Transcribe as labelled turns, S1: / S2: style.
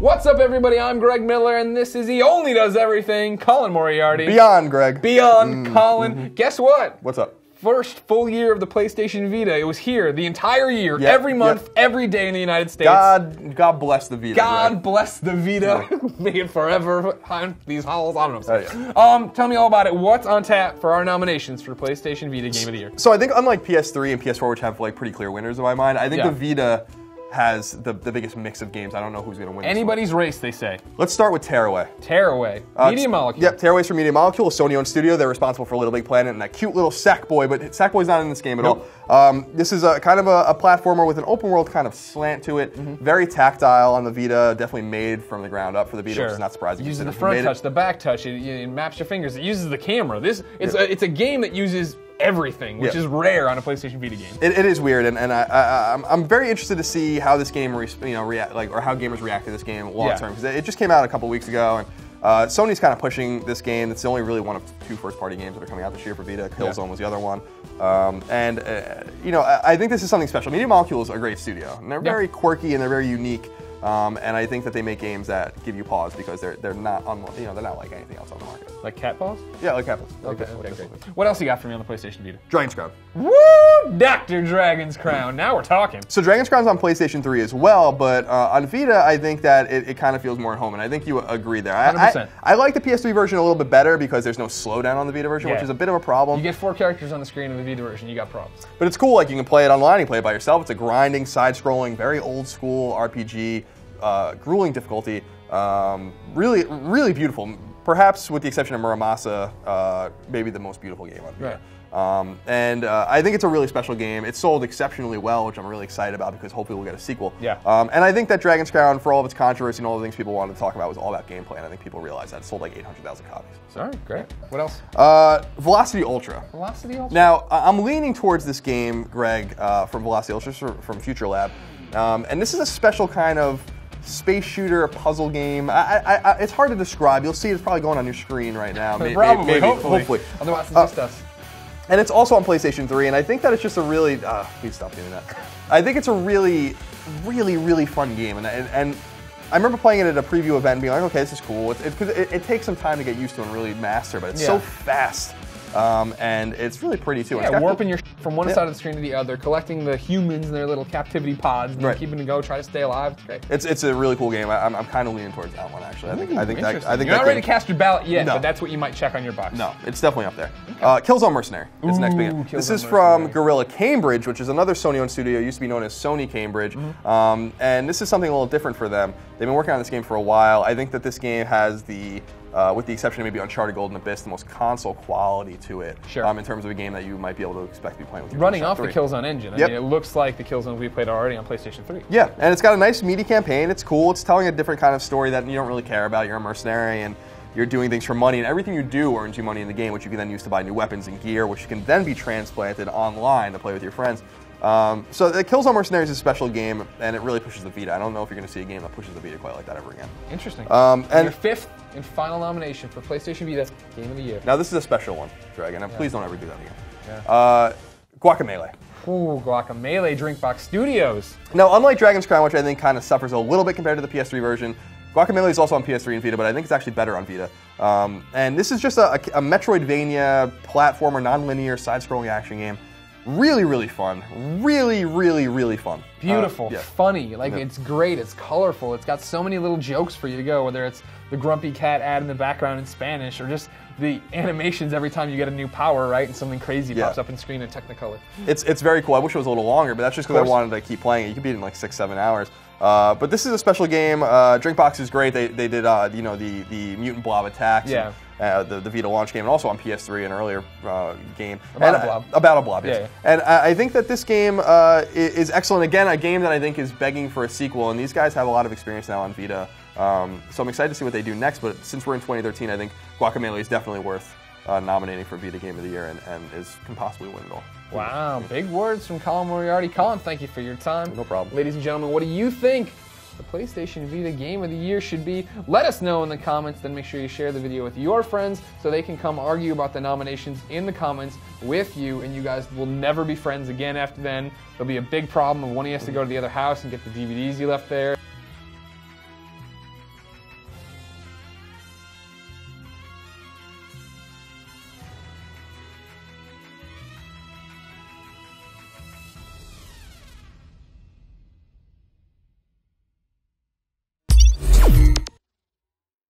S1: What's up, everybody? I'm Greg Miller, and this is He Only Does Everything, Colin Moriarty.
S2: Beyond, Greg.
S1: Beyond, Colin. Guess what?
S2: What's up?
S1: First full year of the PlayStation Vita. It was here the entire year, every month, every day in the United States.
S2: God bless the Vita.
S1: God bless the Vita. May it forever haunt these halls. I don't know. Tell me all about it. What's on tap for our nominations for PlayStation Vita Game of the Year?
S2: So I think unlike PS3 and PS4, which have like pretty clear winners in my mind, I think the Vita has the biggest mix of games. I don't know who's going to win.
S1: Anybody's race, they say.
S2: Let's start with Tarawa.
S1: Tarawa. Media Molecule.
S2: Yep, Taraway's from Media Molecule, a Sony-owned studio. They're responsible for Little Big Planet and that cute little Sackboy, but Sackboy's not in this game at all. This is kind of a platformer with an open world kind of slant to it. Very tactile on the Vita, definitely made from the ground up for the Vita, which is not surprising.
S1: It uses the front touch, the back touch, it maps your fingers, it uses the camera. It's a game that uses everything, which is rare on a PlayStation Vita game.
S2: It is weird, and I'm very interested to see how this game react, or how gamers react to this game long term, because it just came out a couple weeks ago, and Sony's kind of pushing this game. It's the only really one of two first-party games that are coming out this year for Vita. Killzone was the other one, I think this is something special. Media Molecule is a great studio, and they're very quirky and they're very unique. And I think that they make games that give you pause because they're not they're not like anything else on the market.
S1: Like cat paws?
S2: Yeah, like cat paws.
S1: Okay, great. What else you got for me on the PlayStation Vita?
S2: Dragon's Crown.
S1: Woo! Dr. Dragon's Crown. Now we're talking.
S2: So Dragon's Crown's on PlayStation 3 as well, but on Vita, I think that it kind of feels more at home, and I think you agree there.
S1: 100%.
S2: I like the PS3 version a little bit better because there's no slowdown on the Vita version, which is a bit of a problem.
S1: You get 4 characters on the screen in the Vita version, you got problems.
S2: But it's cool, like you can play it online, you can play it by yourself. It's a grinding, side-scrolling, very old-school RPG. Grueling difficulty, really, really beautiful. Perhaps with the exception of Muramasa, maybe the most beautiful game on Vita. I think it's a really special game. It sold exceptionally well, which I'm really excited about because hopefully we'll get a sequel. And I think that Dragon's Crown, for all of its controversy and all the things people wanted to talk about, was all about gameplay, and I think people realize that. It sold like 800,000 copies.
S1: All right, great. What else?
S2: Velocity Ultra.
S1: Velocity Ultra?
S2: Now, I'm leaning towards this game, Greg, from Velocity Ultra, from Future Lab. And this is a special kind of space shooter, puzzle game. It's hard to describe. You'll see it's probably going on your screen right now.
S1: Probably, hopefully.
S2: Otherwise,
S1: it's just us.
S2: And it's also on PlayStation 3, and I think that it's just a really... please stop doing that. I think it's a really, really, really fun game, and I remember playing it at a preview event and being like, okay, this is cool. It takes some time to get used to and really master, but it's so fast. And it's really pretty too.
S1: Yeah, warping your from one side of the screen to the other, collecting the humans in their little captivity pods, and keeping them go, try to stay alive. It's great.
S2: It's a really cool game. I'm kind of leaning towards that one actually. I think
S1: you're not ready to cast your ballot yet, but that's what you might check on your box.
S2: No, it's definitely up there. Killzone Mercenary is the next big one. This is from Guerrilla Cambridge, which is another Sony-owned studio. It used to be known as Sony Cambridge, and this is something a little different for them. They've been working on this game for a while. I think that this game has the with the exception of maybe Uncharted Golden Abyss, the most console quality to it in terms of a game that you might be able to expect to be playing with your
S1: running off the Killzone engine. I mean, it looks like the Killzone we played already on PlayStation 3.
S2: Yeah, and it's got a nice meaty campaign. It's cool. It's telling a different kind of story that you don't really care about. You're a mercenary and you're doing things for money, and everything you do earns you money in the game, which you can then use to buy new weapons and gear, which can then be transplanted online to play with your friends. So the Killzone Mercenary is a special game, and it really pushes the Vita. I don't know if you're going to see a game that pushes the Vita quite like that ever again.
S1: Interesting. And your 5th and final nomination for PlayStation Vita Game of the Year.
S2: Now this is a special one, Dragon, and please don't ever do that again. Guacamelee.
S1: Ooh, Guacamelee, Drinkbox Studios.
S2: Now, unlike Dragon's Crown, which I think kind of suffers a little bit compared to the PS3 version, Guacamelee is also on PS3 and Vita, but I think it's actually better on Vita. And this is just a Metroidvania platformer, non-linear, side-scrolling action game. Really, really fun. Really, really, really fun.
S1: Beautiful, funny, it's great, it's colorful, it's got so many little jokes for you to go, whether it's the grumpy cat ad in the background in Spanish, or just the animations every time you get a new power, right, and something crazy pops up in screen in Technicolor.
S2: It's very cool. I wish it was a little longer, but that's just because I wanted to keep playing it. You could beat it in like 6-7 hours. But this is a special game. Drinkbox is great. They did the Mutant Blob attacks. The Vita launch game, and also on PS3, an earlier game. About a blob, yes. And I think that this game is excellent. Again, a game that I think is begging for a sequel, and these guys have a lot of experience now on Vita. So I'm excited to see what they do next, but since we're in 2013, I think Guacamelee is definitely worth nominating for Vita Game of the Year and can possibly win it all.
S1: Wow, big words from Colin Moriarty. Colin, thank you for your time.
S2: No problem.
S1: Ladies and gentlemen, what do you think the PlayStation Vita Game of the Year should be? Let us know in the comments, then make sure you share the video with your friends so they can come argue about the nominations in the comments with you, and you guys will never be friends again after then. There'll be a big problem of one of you has to go to the other house and get the DVDs you left there.